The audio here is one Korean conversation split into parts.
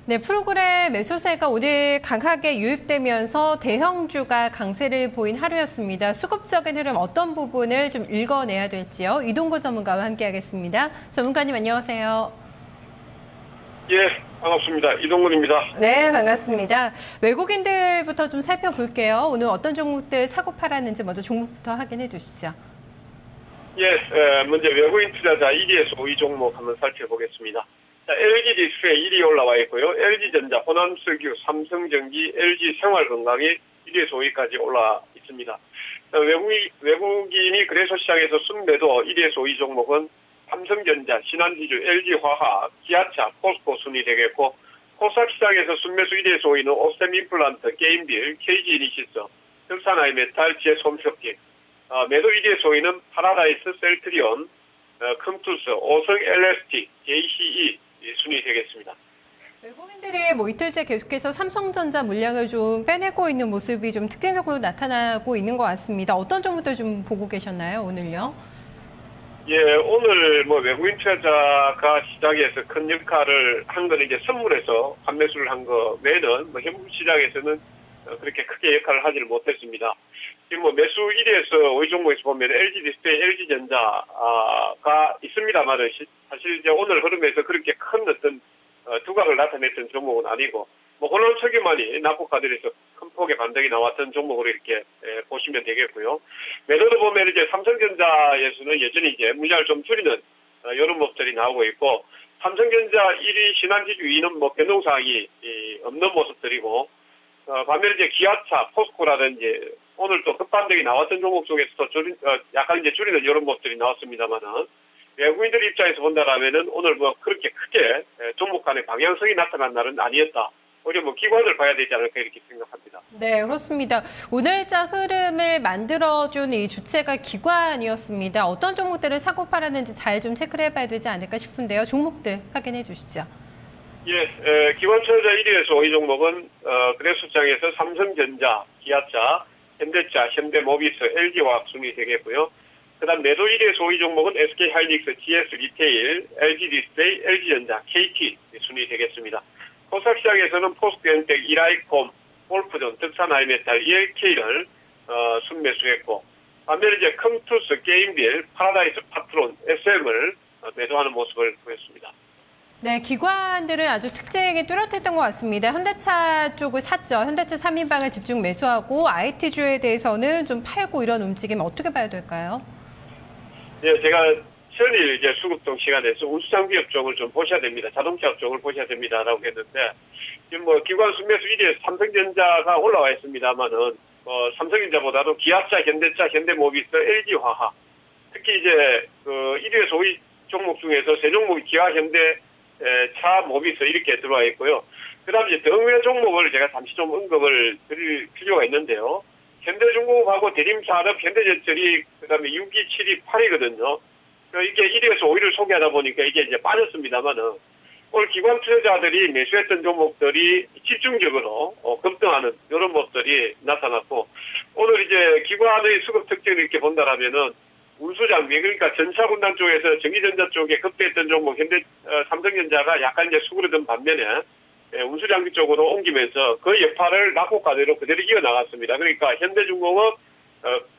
네, 프로그램 매수세가 오늘 강하게 유입되면서 대형주가 강세를 보인 하루였습니다. 수급적인 흐름 어떤 부분을 좀 읽어내야 될지요? 이동구 전문가와 함께하겠습니다. 전문가님 안녕하세요. 예, 반갑습니다. 이동근입니다. 네, 반갑습니다. 외국인들부터 좀 살펴볼게요. 오늘 어떤 종목들 사고 팔았는지 먼저 종목부터 확인해 주시죠. 예, 먼저 외국인 투자자 1위에서 5위 종목 한번 살펴보겠습니다. 자, LG 디스플레이 1위 올라와 있고요. LG전자, 호남석유, 삼성전기, LG생활건강이 1위에서 5위까지 올라 있습니다. 외국인이 거래소 시장에서 순매도 1위에서 5위 종목은 삼성전자, 신한지주, LG화학, 기아차, 포스코 순위 되겠고, 코스닥 시장에서 순매수 1위에서 5위는 오셈임플란트, 게임빌, KG이니시스, 흑산하이메탈, GS홈쇼핑, 매도 1위에서 5위는 파라다이스, 셀트리온, 컴투스, 오성 LST, JCE 순위 되겠습니다. 외국인들이 이틀째 계속해서 삼성전자 물량을 좀 빼내고 있는 모습이 좀 특징적으로 나타나고 있는 것 같습니다. 어떤 종목들 좀 보고 계셨나요, 오늘요? 예, 오늘 외국인 투자자가 시장에서 큰 역할을 한 거는 이제 선물에서 판매수를 한 거 외에는 현물 시장에서는 그렇게 크게 역할을 하지를 못했습니다. 지금 매수 1위에서 5위 종목에서 보면 LG 디스플레이, LG전자가 있습니다만 사실 이제 오늘 흐름에서 그렇게 큰 어떤 두각을 나타냈던 종목은 아니고 호남석유만이 낙폭과들에서 큰 폭의 반등이 나왔던 종목으로 이렇게 보시면 되겠고요. 매도도 보면 이제 삼성전자에서는 여전히 이제 물량을 좀 줄이는 이런 모습들이 나오고 있고, 삼성전자 1위, 신한지주 2위는 변동사항이 없는 모습들이고, 반면에 이제 기아차, 포스코라든지 오늘 또 급반등이 나왔던 종목 중에서도 약간 이제 줄이는 이런 모습들이 나왔습니다만은, 외국인들 입장에서 본다라면은 오늘 그렇게 크게 종목 간의 방향성이 나타난 날은 아니었다. 오히려 기관을 봐야 되지 않을까 이렇게 생각합니다. 네, 그렇습니다. 오늘자 흐름을 만들어준 이 주체가 기관이었습니다. 어떤 종목들을 사고 팔았는지 잘 좀 체크를 해봐야 되지 않을까 싶은데요. 종목들 확인해 주시죠. 예, 기관 투자자 1위에서 5위 종목은 거래소장에서 삼성전자, 기아차, 현대차, 현대모비스, LG화학 순위 되겠고요. 그다음 매도 1위에서 5위 종목은 SK하이닉스, GS 리테일, LG 디스플레이, LG전자, KT 순위 되겠습니다. 코스닥 시장에서는 포스트엔텍, 이라이콤, 골프존, 득산하이메탈, ELK를 순매수했고, 반면에 이제 컴투스, 게임빌, 파라다이스, 파트론, SM을 매도하는 모습을 보였습니다. 네, 기관들은 아주 특징이 뚜렷했던 것 같습니다. 현대차 쪽을 샀죠. 현대차 3인방을 집중 매수하고 IT주에 대해서는 좀 팔고 이런 움직임 어떻게 봐야 될까요? 네, 제가 전일 이제 수급동 시간에서 운수장비 업종을 좀 보셔야 됩니다. 자동차 업종을 보셔야 됩니다라고 했는데, 지금 기관 순매수 1위에서 삼성전자가 올라와 있습니다만은, 삼성전자보다도 기아차, 현대차, 현대모비스, LG화학, 특히 이제 1위에서 5위 종목 중에서 세 종목이 기아, 현대, 차, 모비스 이렇게 들어와 있고요. 그 다음에 이제 등외 종목을 제가 잠시 좀 언급을 드릴 필요가 있는데요. 현대중공업하고 대림산업, 현대제철이 그 다음에 6위, 7위, 8위거든요. 이게 1위에서 5위를 소개하다 보니까 이게 이제 빠졌습니다만은, 오늘 기관 투자자들이 매수했던 종목들이 집중적으로 급등하는 이런 모습들이 나타났고, 오늘 이제 기관의 수급 특징을 이렇게 본다라면은 운수장비, 그러니까 전차군단 쪽에서 전기전자 쪽에 급등했던 종목 삼성전자가 약간 이제 수그러든 반면에 운수장비 쪽으로 옮기면서 그 여파를 낙폭과대로 그대로 이어나갔습니다. 그러니까 현대중공업,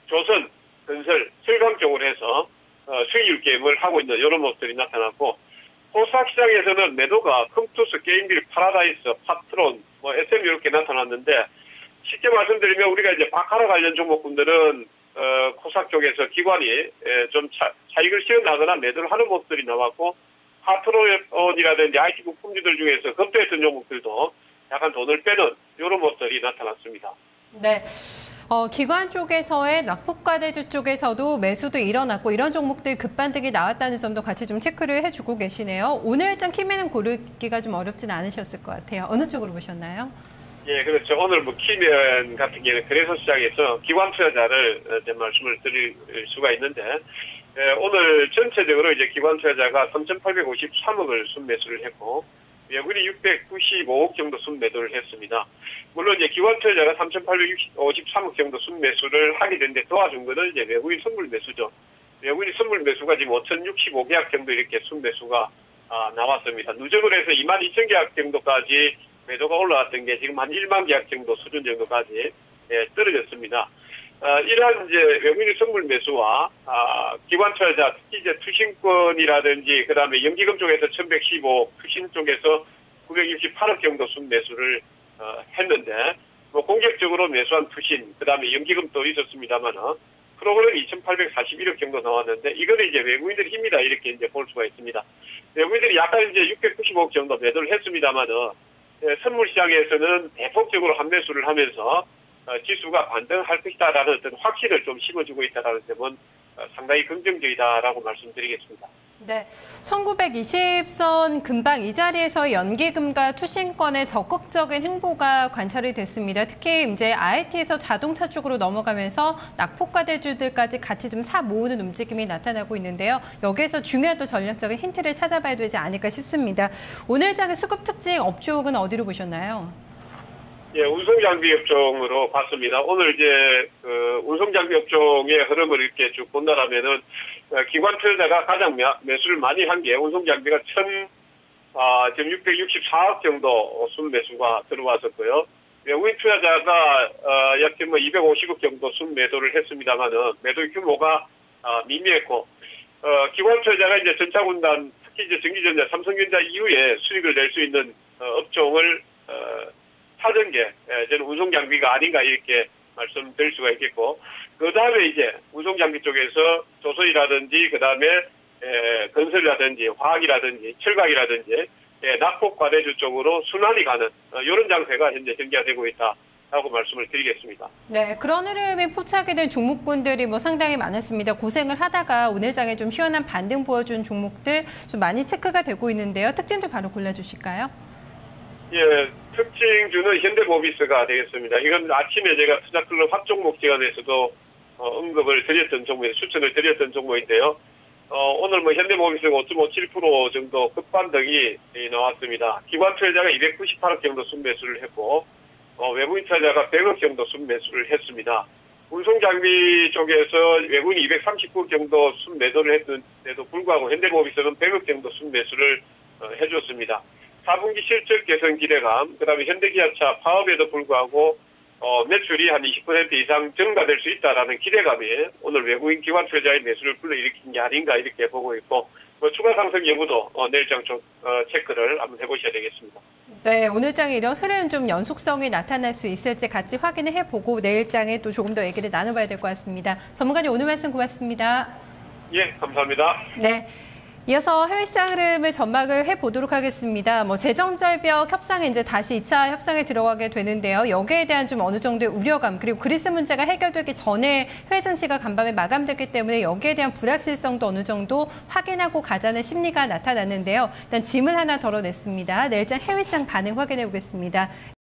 조선, 건설, 철강 쪽으로 해서 수익률 게임을 하고 있는 이런 모습들이 나타났고, 코스닥 시장에서는 매도가 컴투스, 게임빌, 파라다이스, 파트론, SM 이렇게 나타났는데, 쉽게 말씀드리면 우리가 이제 바카라 관련 종목군들은 코스닥 쪽에서 기관이 좀 차익을 실어나거나 매도를 하는 모습들이 나왔고, 파트론이라든지 IT 부품주들 중에서 급등했던 종목들도 약간 돈을 빼는 이런 모습들이 나타났습니다. 네. 기관 쪽에서의 낙폭과대주 쪽에서도 매수도 일어났고 이런 종목들 급반등이 나왔다는 점도 같이 좀 체크를 해주고 계시네요. 오늘장 키맨은 고르기가 좀 어렵진 않으셨을 것 같아요. 어느 쪽으로 보셨나요? 예, 그렇죠. 오늘 키면 같은 경우는 거래소 시장에서 기관 투자자를 말씀을 드릴 수가 있는데, 오늘 전체적으로 이제 기관 투자자가 3,853억을 순매수를 했고, 외국인이 695억 정도 순매도를 했습니다. 물론 이제 기관 투자자가 3,853억 정도 순매수를 하게 됐는데 도와준 거는 이제 외국인 선물 매수죠. 외국인 선물 매수가 지금 5,065계약 정도 이렇게 순매수가 나왔습니다. 누적을 해서 22,000계약 정도까지 매도가 올라왔던 게 지금 한 1만 계약 정도 수준 정도까지 떨어졌습니다. 이러한 이제 외국인 선물 매수와 기관 투자자 특히 이제 투신권이라든지 그다음에 연기금 쪽에서 1,115, 투신 쪽에서 968억 정도 순매수를 했는데 뭐 공격적으로 매수한 투신 그다음에 연기금도 있었습니다만은 프로그램 2,841억 정도 나왔는데 이거는 이제 외국인들의 힘이다 이렇게 이제 볼 수가 있습니다. 외국인들이 약간 이제 695억 정도 매도를 했습니다만은 선물 시장에서는 대폭적으로 환매수를 하면서 지수가 반등할 것이다라는 어떤 확신을 좀 심어주고 있다라는 점은 상당히 긍정적이다라고 말씀드리겠습니다. 네, 1920선 근방 이 자리에서 연기금과 투신권의 적극적인 행보가 관찰이 됐습니다. 특히 이제 IT에서 자동차 쪽으로 넘어가면서 낙폭과대주들까지 같이 좀 사 모으는 움직임이 나타나고 있는데요. 여기에서 중요한 또 전략적인 힌트를 찾아봐야 되지 않을까 싶습니다. 오늘 장의 수급 특징 업종은 어디로 보셨나요? 예, 운송장비 업종으로 봤습니다. 오늘 이제 그 운송장비 업종의 흐름을 이렇게 쭉 본다라면은 기관 투자자가 가장 매수를 많이 한 게 운송장비가 지금 664억 정도 순매수가 들어왔었고요. 외국인 투자자가 약 250억 정도 순매도를 했습니다만은 매도 규모가 미미했고 기관 투자자가 이제 전차군단 특히 이제 전기전자, 삼성전자 이후에 수익을 낼 수 있는 업종을 찾은 게 저는 운송장비가 아닌가 이렇게 말씀드릴 수가 있겠고 그 다음에 이제 운송장비 쪽에서 조선이라든지 그 다음에 건설이라든지 화학이라든지 철강이라든지 낙폭과대주 쪽으로 순환이 가는 이런 장세가 현재 전개되고 있다라고 말씀을 드리겠습니다. 네, 그런 흐름이 포착이 된 종목군들이 뭐 상당히 많았습니다. 고생을 하다가 오늘 장에 좀 시원한 반등 보여준 종목들 좀 많이 체크가 되고 있는데요. 특징 좀 바로 골라주실까요? 예, 특징주는 현대모비스가 되겠습니다. 이건 아침에 제가 투자클럽 합종목 시간에서도 언급을 드렸던 종목에 추천을 드렸던 종목인데요. 오늘 뭐 현대모비스가 5.57% 정도 급반등이 나왔습니다. 기관 투자자가 298억 정도 순매수를 했고 외국인 투자자가 100억 정도 순매수를 했습니다. 운송장비 쪽에서 외국인이 239억 정도 순매도를 했는데도 불구하고 현대모비스는 100억 정도 순매수를 해줬습니다. 4분기 실적 개선 기대감, 그다음에 현대기아차 파업에도 불구하고 매출이 한 20% 이상 증가될 수 있다라는 기대감이 오늘 외국인 기관 투자자의 매수를 불러일으킨 게 아닌가 이렇게 보고 있고 추가 상승 여부도 내일장 좀 체크를 한번 해보셔야 되겠습니다. 네, 오늘장에 이런 흐름 좀 연속성이 나타날 수 있을지 같이 확인을 해보고 내일장에 또 조금 더 얘기를 나눠봐야 될 것 같습니다. 전문가님 오늘 말씀 고맙습니다. 예, 감사합니다. 네. 이어서 해외 시장 흐름을 전망을 해보도록 하겠습니다. 재정절벽 협상에 이제 다시 2차 협상에 들어가게 되는데요. 여기에 대한 좀 어느 정도의 우려감, 그리고 그리스 문제가 해결되기 전에 해외 증시가 간밤에 마감됐기 때문에 여기에 대한 불확실성도 어느 정도 확인하고 가자는 심리가 나타났는데요. 일단 짐을 하나 덜어냈습니다. 내일장 해외 시장 반응 확인해 보겠습니다.